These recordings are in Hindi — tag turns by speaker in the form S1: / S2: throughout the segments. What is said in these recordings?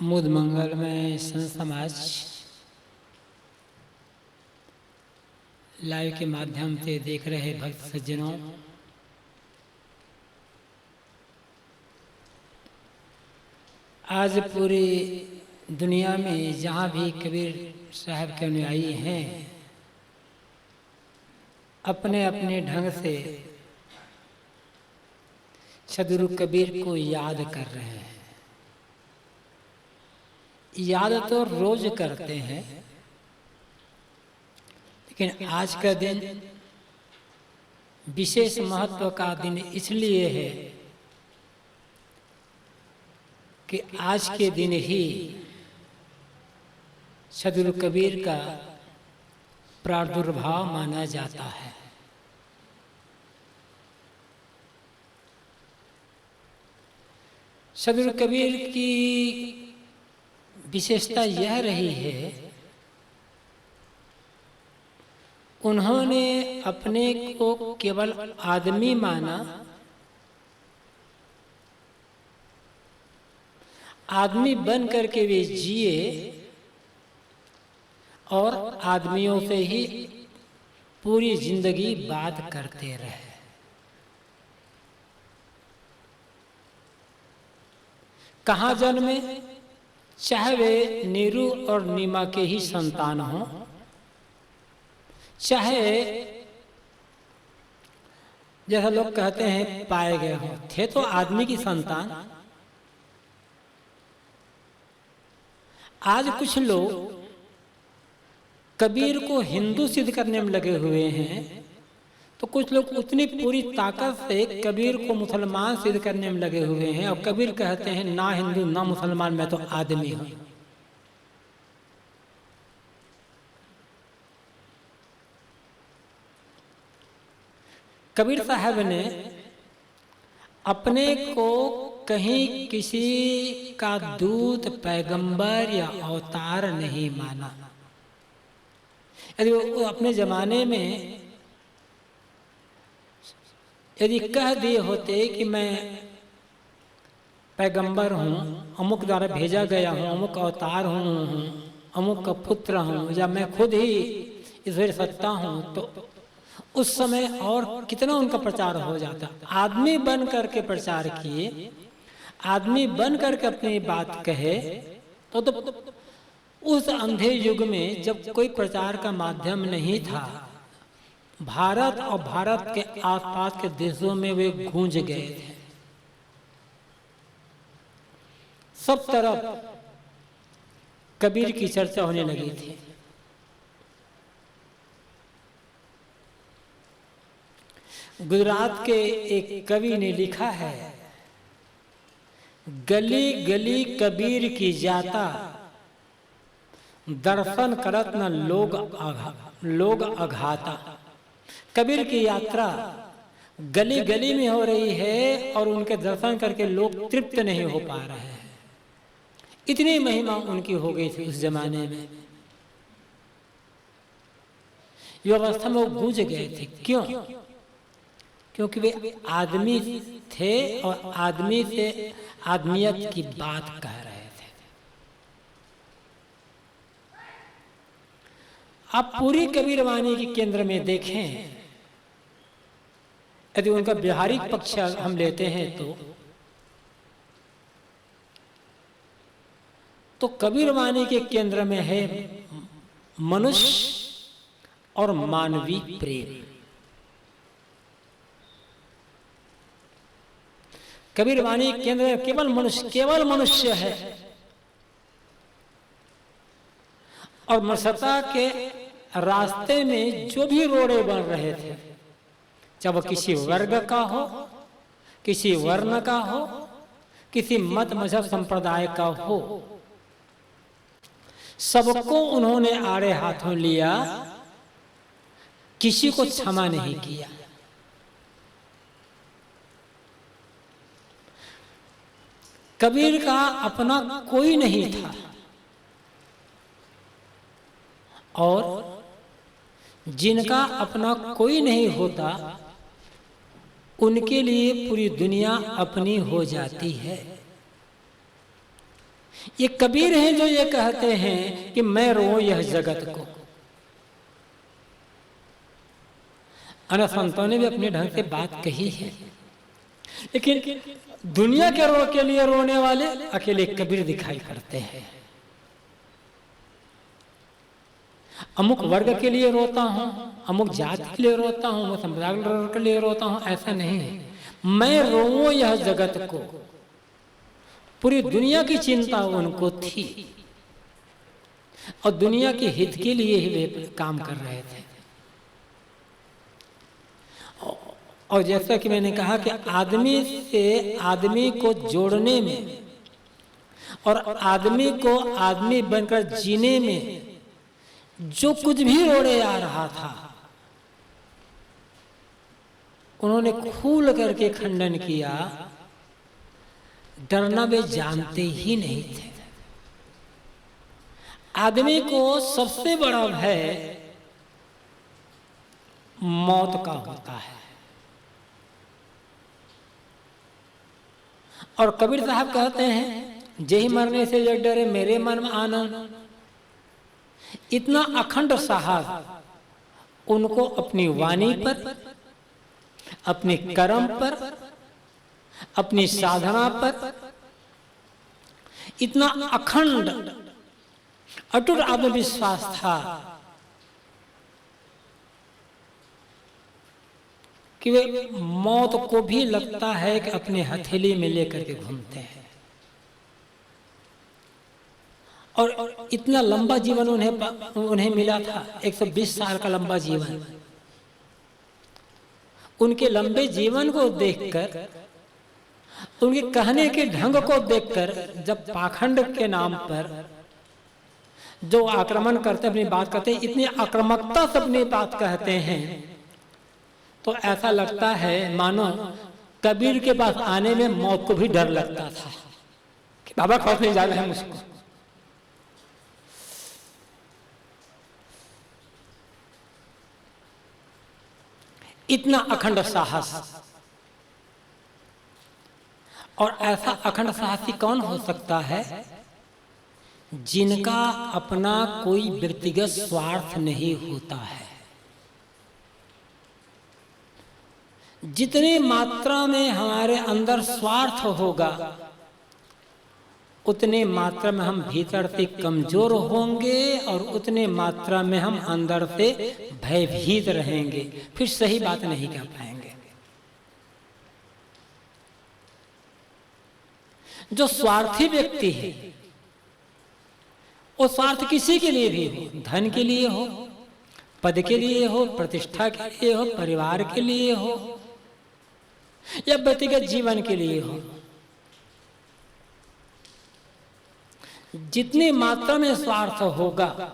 S1: मुद मंगल में संत समाज लाइव के माध्यम से देख रहे भक्त सज्जनों, आज पूरी दुनिया में जहाँ भी कबीर साहब के अनुयायी हैं, अपने अपने ढंग से सदगुरु कबीर को याद कर रहे हैं। याद तो रोज करते हैं, लेकिन आज का दिन विशेष महत्व का दिन इसलिए है कि आज के दिन ही सदगुरु कबीर का प्रादुर्भाव माना जाता है। सदगुरु कबीर की विशेषता यह रही है, उन्होंने अपने को केवल आदमी माना, आदमी बन करके वे जिए और आदमियों से ही पूरी जिंदगी बात करते रहे। कहाँ जन्मे, चाहे वे नीरू और नीमा के ही संतान हों, चाहे जैसा लोग कहते हैं पाए गए हों, थे तो आदमी की संतान। आज कुछ लोग कबीर को हिंदू सिद्ध करने में लगे हुए हैं, तो कुछ लोग उतनी पूरी ताकत से कबीर को मुसलमान सिद्ध करने में लगे हुए हैं, और कबीर कहते हैं ना हिंदू ना मुसलमान, मैं तो आदमी हूं। कबीर साहब ने अपने को कहीं किसी का दूत, पैगंबर या अवतार नहीं माना। यदि वो अपने जमाने में यदि कह दिए होते कि मैं पैगंबर हूँ, अमुक द्वारा भेजा गया हूँ, अमुक अवतार हूँ, अमुक का पुत्र हूँ, या मैं खुद ही ईश्वर सत्ता हूँ, तो उस समय और कितना उनका प्रचार हो जाता। आदमी बन करके प्रचार किए, आदमी बन करके अपनी बात कहे, तो उस अंधे युग में जब कोई प्रचार का माध्यम नहीं था, भारत और भारत के आसपास के देशों में वे गूंज गए थे। सब तरफ कबीर की चर्चा होने लगी थी। गुजरात के एक कवि ने लिखा है, गली गली कबीर की जाता, दर्शन करत न लोग अघाता। कबीर की यात्रा गली गली में हो रही है और उनके दर्शन करके लोग तृप्त नहीं हो पा रहे हैं। इतनी महिमा उनकी हो गई थी उस जमाने में, ये अवस्था में वो गूंज गए थे। क्यों? क्योंकि वे आदमी थे और आदमी से आदमियत की बात कह रहे थे। आप पूरी कबीर वाणी के केंद्र में देखें, यदि उनका व्यवहारिक पक्ष हम लेते हैं तो कबीर वाणी के केंद्र में है मनुष्य और मानवीय प्रेम। कबीर वाणी के केंद्र में केवल मनुष्य है, और मनुष्यता के रास्ते में जो भी रोड़े बन रहे थे, चाहे वो किसी वर्ग का हो, किसी वर्ण का हो, किसी मत मजहब संप्रदाय का हो, सबको उन्होंने आड़े हाथों लिया, किसी को क्षमा नहीं किया। कबीर का अपना कोई नहीं था, और जिनका अपना कोई नहीं होता, उनके लिए पूरी दुनिया अपनी हो जाती है। ये कबीर हैं जो ये कहते हैं कि मैं रोऊं यह जगत को। अन्य संतों ने भी अपने ढंग से बात कही है, लेकिन दुनिया के लिए रोने वाले अकेले कबीर दिखाई पड़ते हैं। अमुक वर्ग के लिए रोता हूं, अमुक जाति के लिए रोता हूं, अमुक संप्रदाय के लिए रोता हूं, ऐसा नहीं है। मैं रोऊं यह जगत को। पूरी दुनिया की चिंता उनको थी और दुनिया के हित के लिए ही वे काम कर रहे थे। और जैसा कि मैंने कहा कि आदमी से आदमी को जोड़ने में और आदमी को आदमी बनकर जीने में जो कुछ भी रोड़े आ रहा था, उन्होंने खूल करके खंडन किया। डरना वे जानते ही नहीं थे। आदमी को सबसे बड़ा भय मौत का होता है। और कबीर साहब कहते हैं, जेहि मरने से जग डरे मेरे मन में आनंद। इतना अखंड साहस उनको अपनी वाणी पर, अपने कर्म पर, अपनी साधना पर इतना अखंड अटूट आत्मविश्वास था कि वे मौत को भी लगता है कि अपने हथेली में लेकर के घूमते हैं। और इतना लंबा जीवन उन्हें मिला था, 120 साल का लंबा जीवन। उनके लंबे जीवन को देखकर, उनके कहने के ढंग को देखकर, जब पाखंड के नाम पर जो आक्रमण करते अपनी बात कहते, इतनी आक्रामकता से अपनी बात कहते हैं, तो ऐसा लगता है मानो कबीर के पास आने में मौत को भी डर लगता था कि बाबा खौफ नहीं जा रहे हैं मुझको। इतना अखंड साहस। और ऐसा अखंड साहसी कौन हो सकता है जिनका अपना कोई व्यक्तिगत स्वार्थ नहीं होता है। जितनी मात्रा में हमारे अंदर स्वार्थ होगा, उतने मात्रा में हम भीतर से कमजोर होंगे और उतने मात्रा में हम अंदर से भयभीत रहेंगे, फिर सही बात नहीं कर पाएंगे। जो स्वार्थी व्यक्ति है, वो स्वार्थ किसी के लिए भी हो, धन के लिए हो, पद के लिए हो, प्रतिष्ठा के लिए हो, परिवार के लिए हो, या व्यक्तिगत जीवन के लिए हो, जितनी मात्रा में स्वार्थ होगा,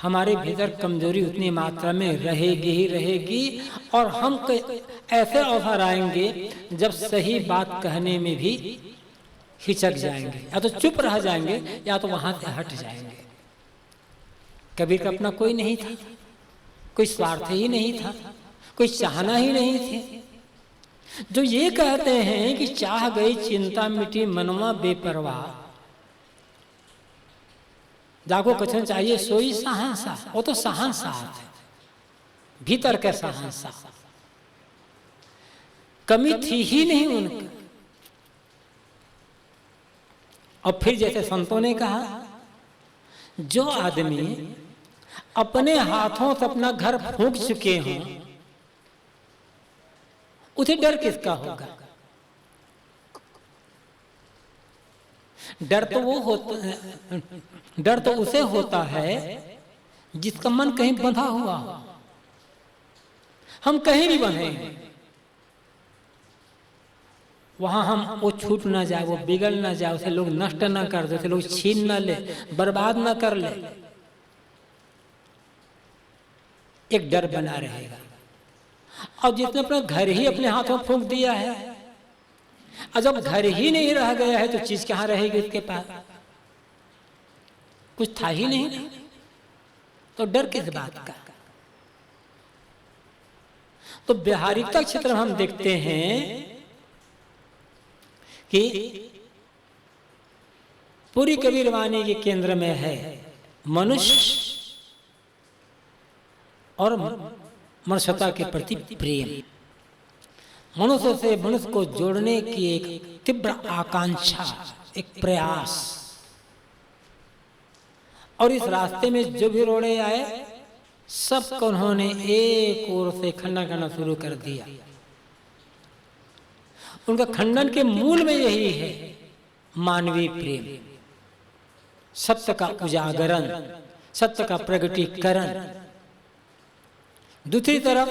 S1: हमारे भीतर कमजोरी उतनी मात्रा में रहेगी ही रहेगी। और हम ऐसे अवसर आएंगे जब सही बात कहने में भी हिचक जाएंगे, या तो चुप रह जाएंगे या तो वहां से हट जाएंगे। कबीर का अपना कोई नहीं था, कोई स्वार्थ ही नहीं था, कोई चाहना ही नहीं थी। जो ये कहते हैं कि चाह गई चिंता मिटी मनवा बेपरवाह, जाको कथन चाहिए सोई शहंशाह। वो तो शहंशाह है, भीतर के शहंशाह। कमी थी ही नहीं उनकी। और फिर जैसे संतों ने कहा, जो आदमी अपने हाथों से अपना घर फूंक चुके हों, उसे डर किसका होगा? डर तो उसे होता है जिसका मन कहीं बंधा हुआ हो। हम कहीं भी बंधे हैं, वहां हम वो छूट ना जाए, वो बिगड़ ना जाए, उसे लोग नष्ट ना कर दे, उसे लोग छीन ना ले, बर्बाद ना कर ले, एक डर बना रहेगा। और जिसने अपना घर ही अपने हाथों फूंक दिया है, और जब घर ही नहीं रह गया है तो चीज कहां रहेगी उसके पास? कुछ था ही नहीं, तो डर किस बात का? तो व्यवहारिकता क्षेत्र हम देखते हैं कि पूरी कबीर वाणी के केंद्र में है मनुष्य और मनुष्यता के प्रति प्रेम। मनुष्य से मनुष्य को जोड़ने की एक तीव्र आकांक्षा, एक प्रयास। और इस रास्ते में जो भी रोड़े आए सबको उन्होंने एक ओर से खंडन करना शुरू कर दिया। उनका खंडन के मूल में यही है मानवीय प्रेम, सत्य का उजागरण, सत्य का प्रगटीकरण। दूसरी तरफ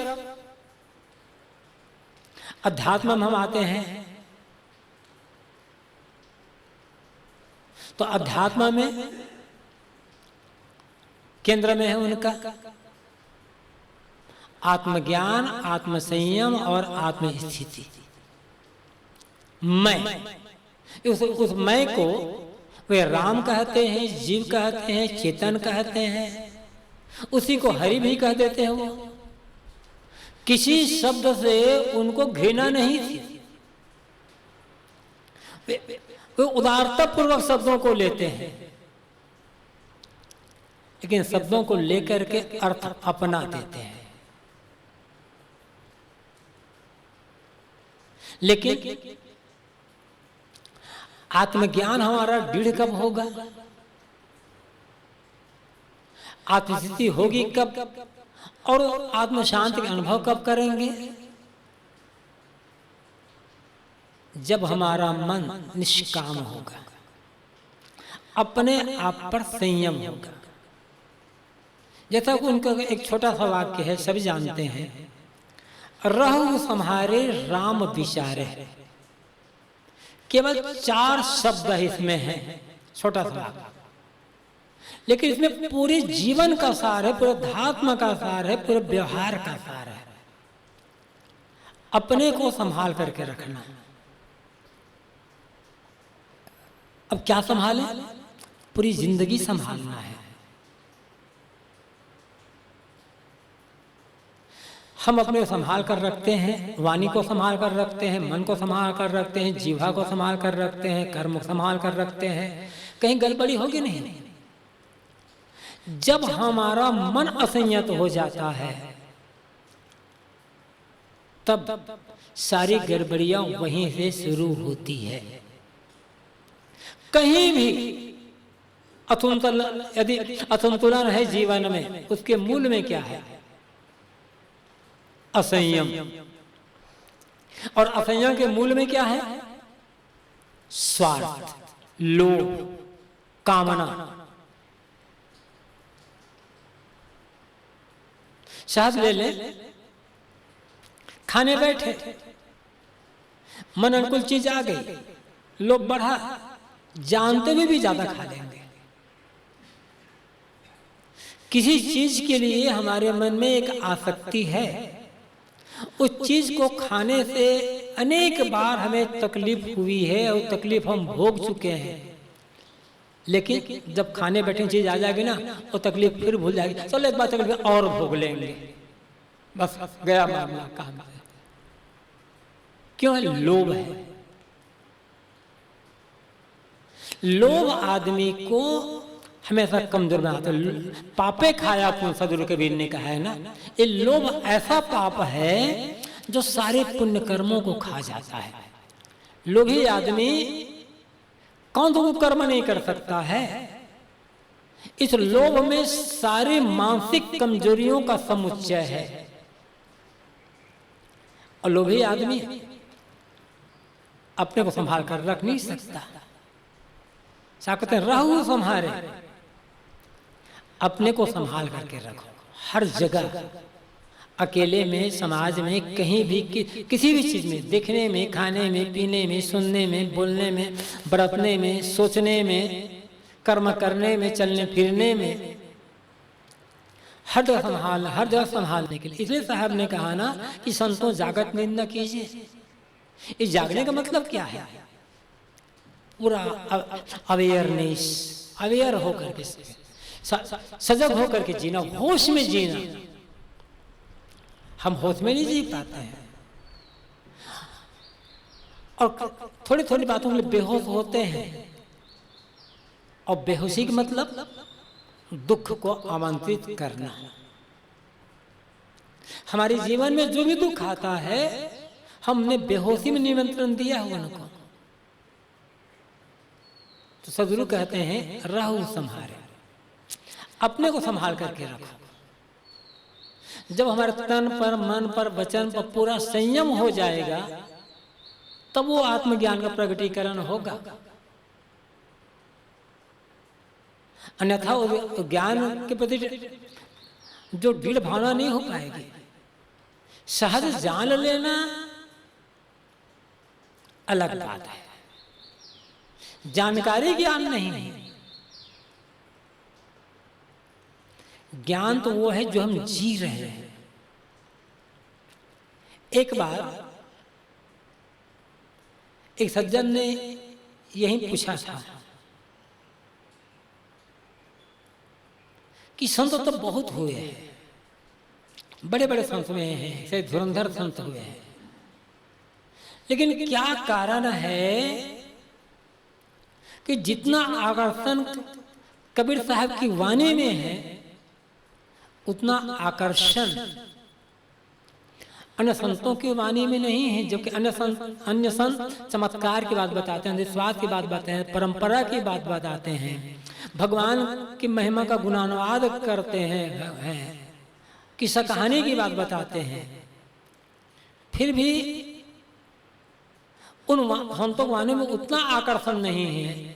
S1: अध्यात्म में हम आते हैं तो अध्यात्म में केंद्र में है उनका आत्मज्ञान, आत्मसंयम और आत्मस्थिति। मैं, उस मैं को वे राम कहते हैं, जीव कहते हैं, चेतन कहते हैं, उसी को हरि भी कह देते हैं। वो किसी शब्द से उनको घृणा नहीं थी। वे उदारता पूर्वक शब्दों को लेते हैं, लेकिन शब्दों को लेकर के अर्थ अपना देते हैं। लेकिन आत्मज्ञान हमारा दृढ़ कब होगा, आत्मस्थिति होगी कब, और आत्म शांति का अनुभव कब करेंगे? जब हमारा मन निष्काम होगा, अपने आप पर संयम होगा। जैसा कि उनका एक छोटा सा वाक्य है, सभी जानते हैं, रहु सम्हारे राम विचारे। केवल 4 शब्द इसमें है, छोटा सा, लेकिन इसमें पूरे जीवन का सार है, पूरे धात्म का सार है, पूरे व्यवहार का सार है। अपने को संभाल करके रखना। अब क्या संभालें? पूरी जिंदगी संभालना है। हम अपने को संभाल कर रखते हैं, वाणी को संभाल कर रखते हैं, मन को संभाल कर रखते हैं, जीवा को संभाल कर रखते हैं, कर्म को संभाल कर रखते हैं। कहीं गड़बड़ी होगी नहीं। जब हमारा मन असंयत हो जाता है तब सारी गड़बड़ियां वहीं से शुरू होती है। कहीं भी यदि असंतुलन है जीवन में, उसके मूल में क्या है? असंयम। और असंयम के मूल में क्या है? स्वार्थ, लोभ, कामना। शायद ले ले, खाने बैठे, मन अनुकूल चीज आ गई, लोभ बढ़ा, जानते हुए भी ज्यादा खा लेंगे। किसी चीज के लिए हमारे मन में एक आसक्ति है, उस चीज को खाने से अनेक बार हमें तकलीफ हुई है और तकलीफ हम भोग चुके हैं। लेकिन जब खाने बैठे चीज आ जाएगी ना, वो तकलीफ फिर भूल जाएगी। चलो एक बार तकलीफ और भोग लेंगे, बस गया मामला काम। क्यों है? लोभ है। लोभ आदमी को हमेशा कमजोर बनाता है। पापे खाया पुण्य, सदगुरु कबीर ने कहा है ना। ये लोभ ऐसा पाप है जो सारे पुण्य कर्मों को खा जाता है। लोभी आदमी कौन तो कर्म नहीं कर सकता है। इस लोभ में सारी मानसिक कमजोरियों का समुच्चय है। और लोभी आदमी अपने को संभाल कर रख नहीं सकता। कहते हैं रहु संभारे, अपने को संभाल करके रखो। हर जगह, अकेले में, समाज में, कहीं भी, किसी भी चीज में, देखने में, खाने में, पीने में, सुनने में, बोलने में, बरतने में, सोचने में, कर्म करने में, चलने फिरने में, हर जगह संभालना, हर जगह संभालने के लिए। इसलिए साहब ने कहा ना कि संतों जागत नींद न कीजिए। इस जागने का मतलब क्या है? पूरा अवेयरनेस, अवेयर होकर के, सजग होकर के जीना, होश में जीना। हम होश में नहीं जी पाते हैं और थोड़ी थोड़ी बातों में बेहोश होते हैं। और बेहोशी का मतलब दुख को आमंत्रित करना। हमारे जीवन में जो भी दुख आता है हमने बेहोशी में निमंत्रण दिया हुआ उनको। तो सदगुरु कहते हैं राहु संहारे, अपने को संभाल करके रखो। जब हमारे तन पर, मन पर, वचन पर पूरा संयम हो जाएगा तब वो आत्मज्ञान का प्रगटीकरण होगा। अन्यथा वो ज्ञान के प्रति जो दृढ़ भावना नहीं हो पाएगी। सहज जान लेना अलग बात है, जानकारी ज्ञान नहीं है। ज्ञान तो वो है जो हम जी रहे हैं। एक बार एक सज्जन ने यही पूछा था कि संत तो बहुत हुए हैं, बड़े बड़े संत हुए हैं, से धुरंधर संत हुए हैं, लेकिन क्या कारण है कि जितना आकर्षण कबीर साहब की वाणी में है उतना आकर्षण अन्य संतों की वाणी में नहीं है। जबकि अन्य संत चमत्कार की बात बताते हैं, विश्वास की बात बताते हैं, परंपरा की बात बताते हैं, भगवान की महिमा का गुणानुवाद करते हैं, किस्सा कहानी की बात बताते हैं। फिर भी उन संतों की वाणी में उतना आकर्षण नहीं है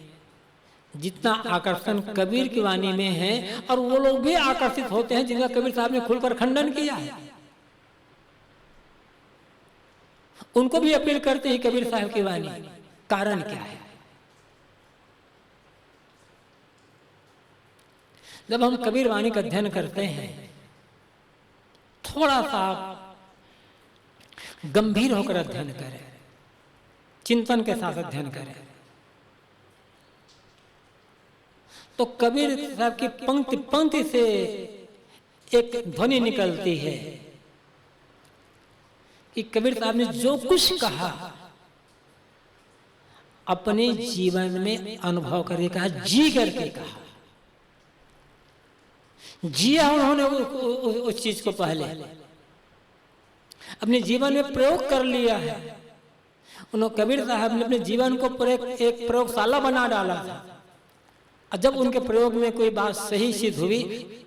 S1: जितना आकर्षण कबीर की वाणी में है। और वो लोग भी आकर्षित होते हैं जिनका कबीर साहब ने खुलकर खंडन किया है। उनको भी अपील करते हैं कबीर साहब की वाणी। कारण क्या है? जब हम कबीर वाणी का अध्ययन करते हैं थोड़ा सा गंभीर होकर अध्ययन करें, चिंतन के साथ अध्ययन करें, तो कबीर साहब की पंक्ति पंक्ति से एक ध्वनि निकलती है कि कबीर साहब ने जो कुछ कहा अपने जीवन में अनुभव करके कहा, जी करके कहा, जिया उन्होंने उस चीज को पहले अपने जीवन में प्रयोग कर लिया है। उन्होंने कबीर साहब ने अपने जीवन को एक प्रयोगशाला बना डाला था। और जब उनके प्रयोग में कोई बात सही सिद्ध हुई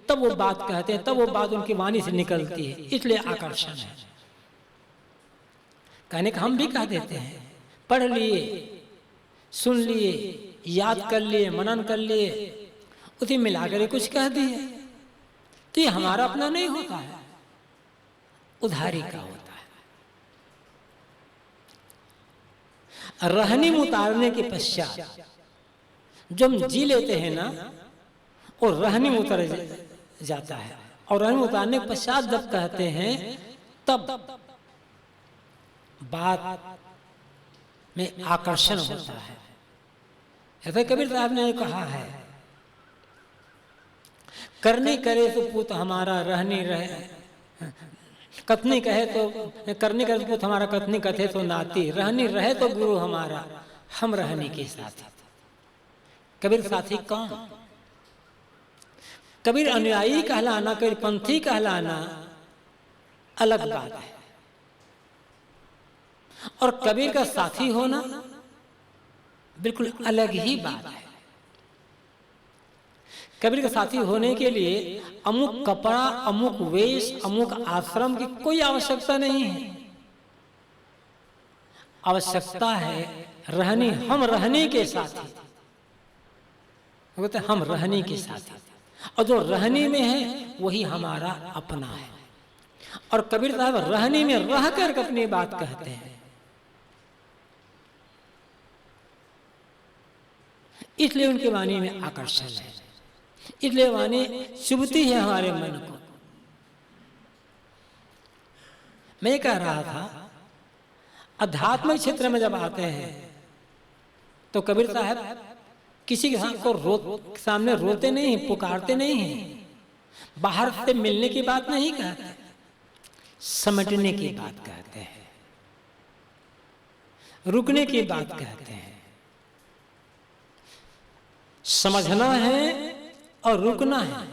S1: तब वो बात कहते हैं, तब वो बात उनकी वाणी से निकलती है। इसलिए आकर्षण है। कहने का हम भी कह देते हैं, पढ़ लिए, सुन लिए, याद कर लिए, मनन कर लिए, उसी मिलाकर कुछ कह दिए, तो ये हमारा अपना नहीं होता है, उधारी का होता है। रहनी उतारने के पश्चात जो हम जी लेते हैं ना, वो रहनी उतर जाता है। और रहनी उतारने के पश्चात जब कहते हैं तब बात में आकर्षण होता है। ऐसे कबीर साहब ने कहा है, करनी करे तो पूत हमारा, रहनी रहे कथनी कहे तो, करनी करे तो पूत हमारा, कथनी कथे तो नाती, रहनी रहे तो गुरु हमारा, हम रहनी के साथी। कबीर साथी कौन? कबीर अनुयायी कहलाना, कबीर पंथी कहलाना अलग बात है, और कबीर का साथी होना बिल्कुल अलग ही बात है। कबीर का साथी होने के लिए अमुक कपड़ा, अमुक वेश, अमुक आश्रम की कोई आवश्यकता नहीं है। आवश्यकता है रहनी, हम रहने के साथी, बोलते हम रहने के साथी, और जो रहने में है वही हमारा अपना है। और कबीर साहब रहने में रह कर अपनी बात कहते हैं, इसलिए उनकी वाणी में आकर्षण है, इसलिए वाणी चुभती है हमारे मन को। मैं कह रहा था आध्यात्मिक क्षेत्र में जब आते हैं तो कबीर साहब किसी के सामने रोते नहीं, पुकारते नहीं हैं, बाहर से मिलने की बात नहीं कहते, समेटने की बात कहते हैं, रुकने की बात कहते हैं। समझना है और रुकना है।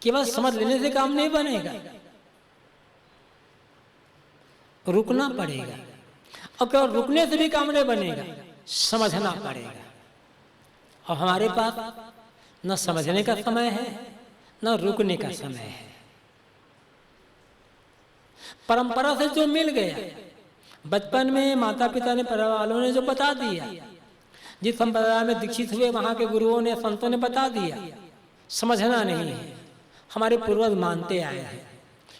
S1: केवल समझ लेने से काम नहीं बनेगा, रुकना पड़ेगा। और केवल रुकने से भी काम नहीं बनेगा, समझना पड़ेगा। और हमारे पास न समझने का समय है न रुकने का समय है। परंपरा से जो मिल गया, बचपन में माता पिता ने, परिवार वालों ने जो बता दिया, जिस संप्रदाय में दीक्षित हुए वहां के गुरुओं ने, संतों ने बता दिया, समझना नहीं है। हमारे पूर्वज मानते आए हैं,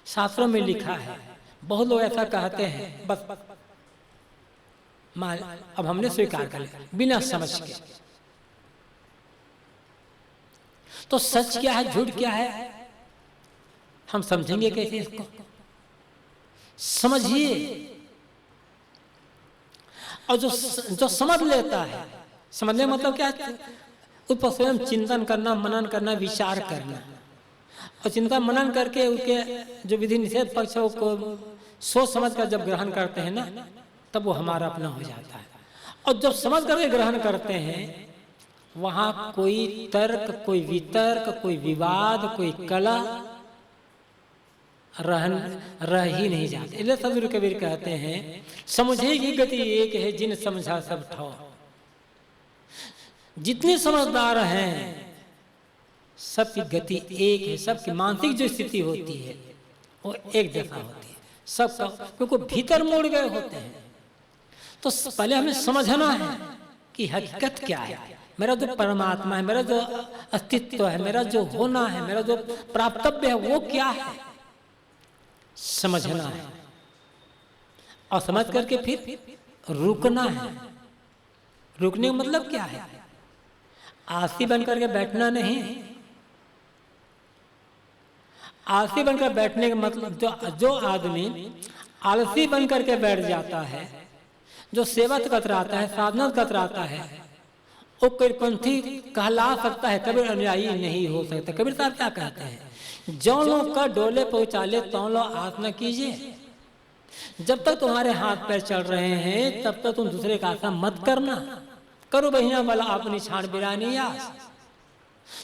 S1: शास्त्रों में लिखा है। बहुत लोग ऐसा कहते हैं, बस अब हमने स्वीकार कर लिया बिना समझ के। तो सच क्या है, झूठ क्या है, हम समझेंगे कैसे इसको? समझिए। और जो समझ लेता है, समझने मतलब क्या, उस पर स्वयं चिंतन करना, मनन करना, विचार करना। और चिंतन मनन करके उसके जो विधि निषेध पक्षों को सोच समझ कर जब ग्रहण करते हैं ना, तब वो हमारा अपना हो जाता है। और जब समझ करके ग्रहण करते हैं, वहां कोई तर्क, कोई वितर्क, कोई विवाद, कोई कला रह ही नहीं जाते। इसलिए सदगुरु कबीर कहते हैं, समझे की गति एक है, जिन समझा सब ठौ। जितने समझदार हैं सबकी गति एक है, सबकी मानसिक जो स्थिति होती है वो एक जैसा होती है सबका, क्योंकि भीतर मुड़ गए होते हैं। तो पहले हमें समझना है कि हकीकत क्या है, मेरा जो परमात्मा है, मेरा जो अस्तित्व है, मेरा जो होना है, मेरा जो प्राप्तव्य है, वो क्या है, समझना है। और समझ करके फिर रुकना है। रुकने का मतलब क्या है? आलसी बन करके बैठना नहीं। आलसी बनकर बैठने का मतलब, जो आदमी आलसी बन करके बैठ जाता है, जो सेवा कतराता है, साधना कतराता है, वो कबीरपंथी कहला सकता है, कबीर अनुयायी नहीं हो सकता। कबीर साहब क्या कहते हैं, जो लोग का डोले पहुंचा ले तो लो आस न कीजिए। जब तक तुम्हारे हाथ पैर चल रहे हैं तब तक तुम दूसरे का आशा मत करना। करो बहिना वाला अपनी छाण बिरानी आस।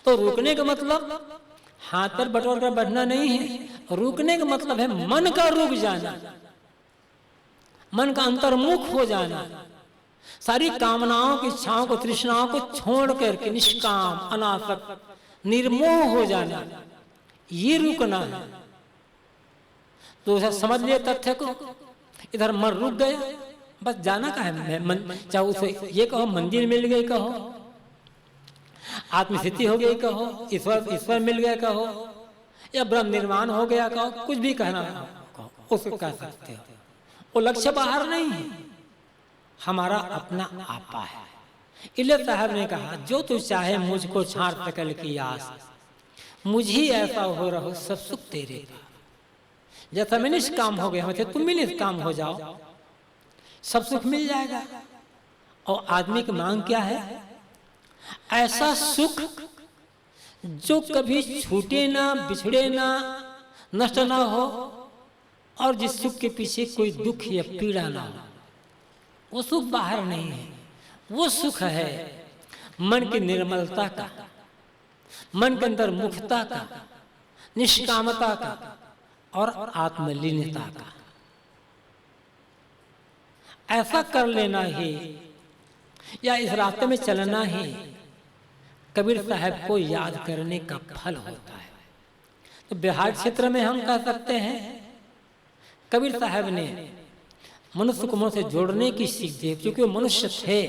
S1: तो रुकने का मतलब हाथ पैर बटोर कर बैठना नहीं है। रुकने का मतलब है मन का रुक जाना, मन का अंतर्मुख हो जाना, सारी कामनाओं की, इच्छाओं को, तृष्णाओं को छोड़ करके निष्काम, अनासक्त, निर्मोह हो जाना, ये रुकना है। तो समझ लिए तथ्य को, इधर मन रुक गया, बस जाना का है। चाहे उसे ये कहो मंदिर मिल गई कहो, आत्मस्थिति हो गई कहो, ईश्वर मिल गया कहो, या ब्रह्म निर्माण हो गया कहो, कुछ भी कहना कहो, उसको कह सकते हो। वो लक्ष्य बाहर नहीं है, हमारा अपना आपा है। इले साहब ने कहा, जो तू चाहे मुझको छाड़ सकल की आस, मुझे ऐसा हो रहो सब सुख तेरे। जैसा मैं निष्काम हो गया, तुम भी निष्काम हो जाओ, सब सुख मिल जाएगा। और आदमी की मांग क्या है? ऐसा सुख जो कभी छूटे ना, बिछड़े ना, नष्ट ना हो, और जिस सुख के पीछे कोई दुख या पीड़ा ना हो। वो सुख बाहर नहीं है, वो सुख है मन की निर्मलता का, मन के अंदर मुक्तता का, निष्कामता का और आत्मलीनता का। ऐसा कर लेना ही, या इस रास्ते में चलना ही कबीर साहब को याद करने का फल होता है। तो बिहार क्षेत्र में हम कह सकते हैं, कबीर साहब ने मनुष्य को मनुष्य से जोड़ने की सीख दी, क्योंकि वो मनुष्य थे,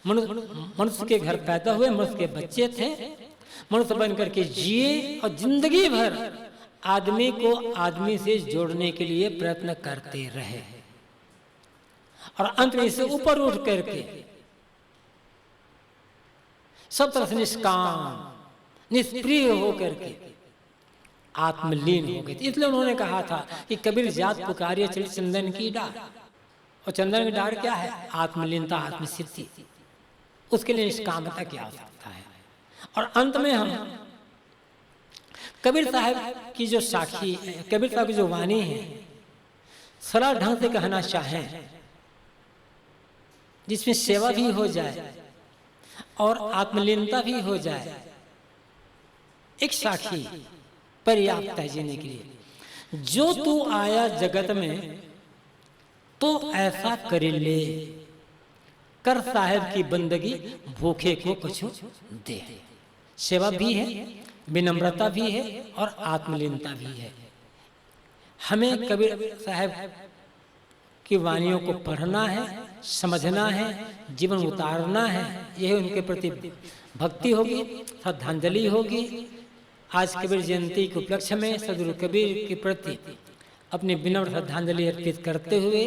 S1: मनुष्य के घर पैदा हुए, मनुष्य के बच्चे थे, मनुष्य बनकर के जिए और जिंदगी भर आदमी को आदमी से जोड़ने के लिए प्रयत्न करते रहे। और अंत में इससे ऊपर उठ करके सब तरह से निष्काम, निष्प्रिय होकर के आत्मलीन हो गए। इसलिए उन्होंने कहा था कि कबीर जात पुकारिए चली चंदन की डार। और चंदन की डार क्या है? आत्मलीनता, आत्मसिद्धि। उसके लिए निष्कामता की आवश्यकता है। और अंत में हम कबीर साहब की जो साखी, कबीर साहब की जो वाणी है, सरल ढंग से कहना चाहें, जिसमें सेवा भी हो जाए और आत्मलीनता भी हो जाए, एक साखी पर्याप्त है जीने के लिए। जो तू आया जगत में तो ऐसा कर ले, कर साहेब की बंदगी, भूखे को कुछ दे। सेवा भी है, विनम्रता भी है और आत्मलीनता भी है। हमें कबीर साहब की वाणियों को पढ़ना है, समझना है, जीवन उतारना है। यही उनके प्रति भक्ति होगी, श्रद्धांजलि होगी। आज कबीर जयंती के उपलक्ष्य में सदगुरु कबीर के प्रति अपनी विनम्र श्रद्धांजलि अर्पित करते हुए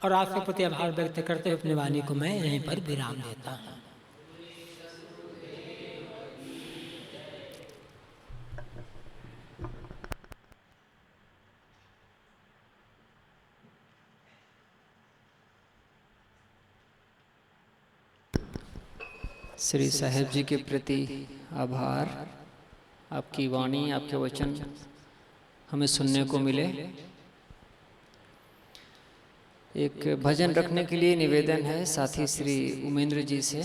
S1: और आपके प्रति आभार व्यक्त करते हुए अपनी वाणी को मैं यहीं पर विराम देता हूँ।
S2: श्री साहेब जी के प्रति आभार। आपकी वाणी, आपके वचन हमें सुनने को मिले। एक भजन रखने के लिए निवेदन है, साथी श्री उमेंद्र जी से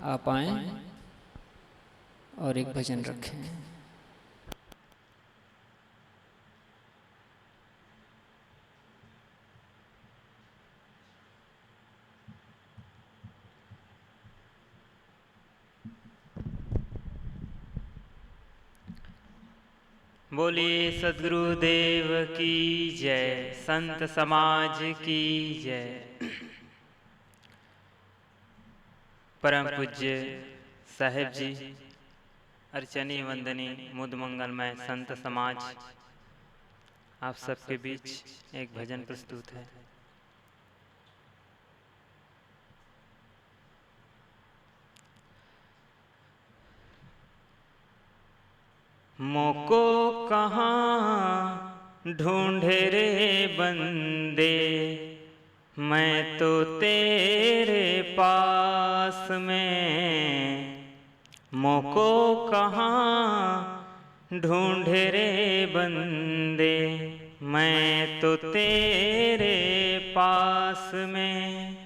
S2: आप आएं और एक भजन रखें।
S3: बोलिए सद्गुरुदेव की जय, संत समाज की जय। परम पूज्य साहेब जी, अर्चनी वंदनी मुद मंगलमय संत समाज, आप सबके बीच एक भजन प्रस्तुत है। मोको कहाँ ढूंढे रे बंदे, मैं तो तेरे पास में। मोको कहाँ ढूंढे रे बंदे, मैं तो तेरे पास में।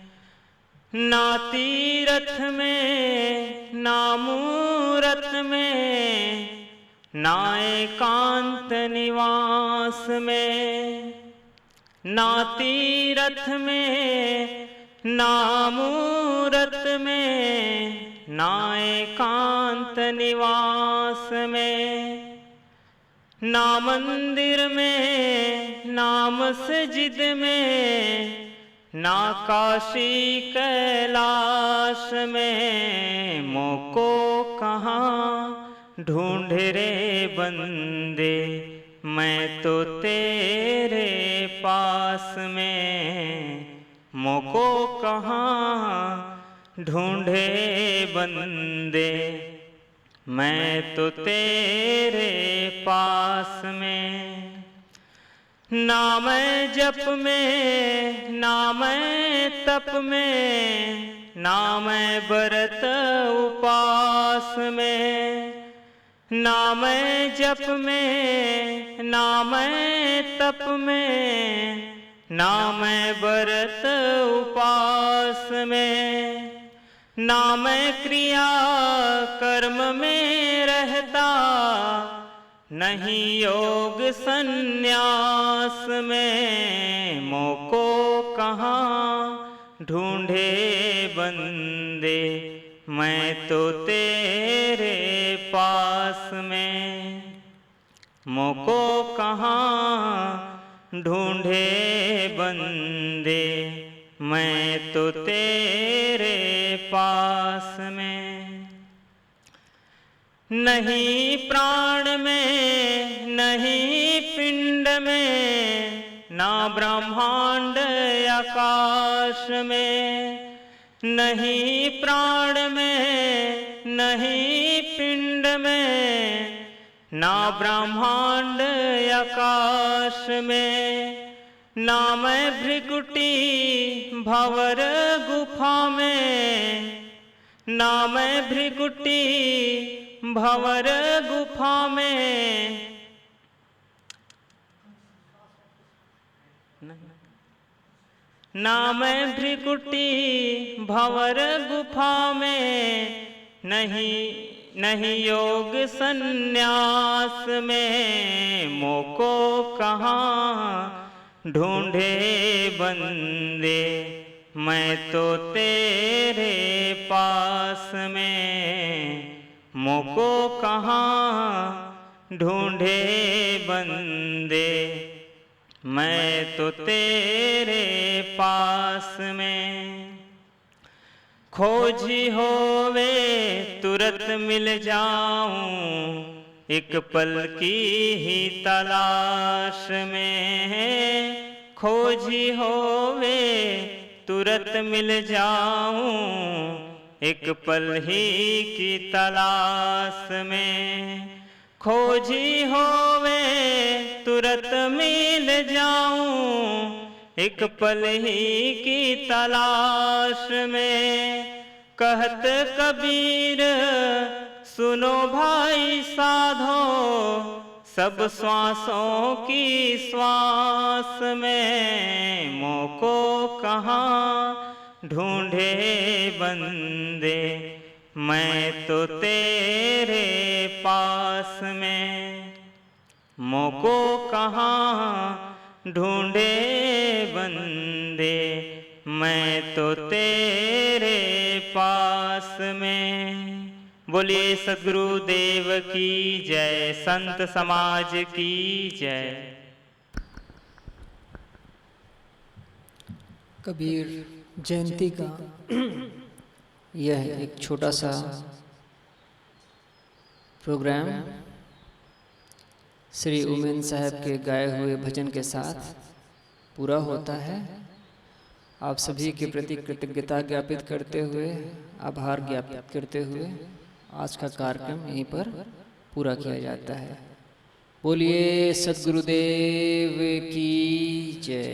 S3: ना तीरथ में ना मूरत में, ना एकांत निवास में। ना तीरथ में ना मूरत में, ना एकांत निवास में। ना मंदिर में ना मस्जिद में, ना काशी कैलाश में। मोको कहाँ ढूंढे रे बंदे, मैं तो तेरे पास में। मोको कहाँ ढूंढे बंदे, मैं तो तेरे पास में। ना मैं जप में ना मैं तप में, ना मैं व्रत उपास में। ना मैं जप में ना मैं तप में, ना मैं व्रत उपास में। ना मैं क्रिया कर्म में रहता, नहीं योग संन्यास में। मोको कहाँ ढूंढे बंदे, मैं तो तेरे पास में। मोको कहाँ ढूंढे बंदे, मैं तो तेरे पास में। नहीं प्राण में नहीं पिंड में, ना ब्रह्मांड आकाश में। नहीं प्राण में नहीं पिंड में, ना ब्रह्मांड आकाश में। ना मैं भृकुटी भंवर गुफा में, ना मैं भृकुटी भंवर गुफा में। ना मैं भ्रिकुटी भंवर गुफा में, नहीं योग संन्यास में। मोको कहाँ ढूंढे बंदे, मैं तो तेरे पास में। मोको कहाँ ढूंढे बंदे, मैं तो तेरे पास में। खोजी होवे तुरत मिल जाऊं, एक पल की ही तलाश में। खोजी होवे तुरत मिल जाऊं, एक पल ही की तलाश में। खोजी होवे तुरत मिल जाऊं, एक पल ही की तलाश में। कहत कबीर सुनो भाई साधो, सब श्वासों की श्वास में। मोको कहाँ ढूंढे बंदे, मैं तो तेरे पास में। मोको कहाँ ढूंढे बंदे, मैं तो तेरे पास में। बोलिए सद्गुरु देव की जय, संत समाज की जय।
S2: कबीर जयंती का यह एक छोटा सा प्रोग्राम श्री उमेंद्र साहब के गाए हुए भजन के साथ पूरा होता है। आप सभी के प्रति कृतज्ञता ज्ञापित करते हुए, आभार ज्ञापित करते हुए आज का कार्यक्रम यहीं पर पूरा किया जाता है। बोलिए सद्गुरुदेव की जय।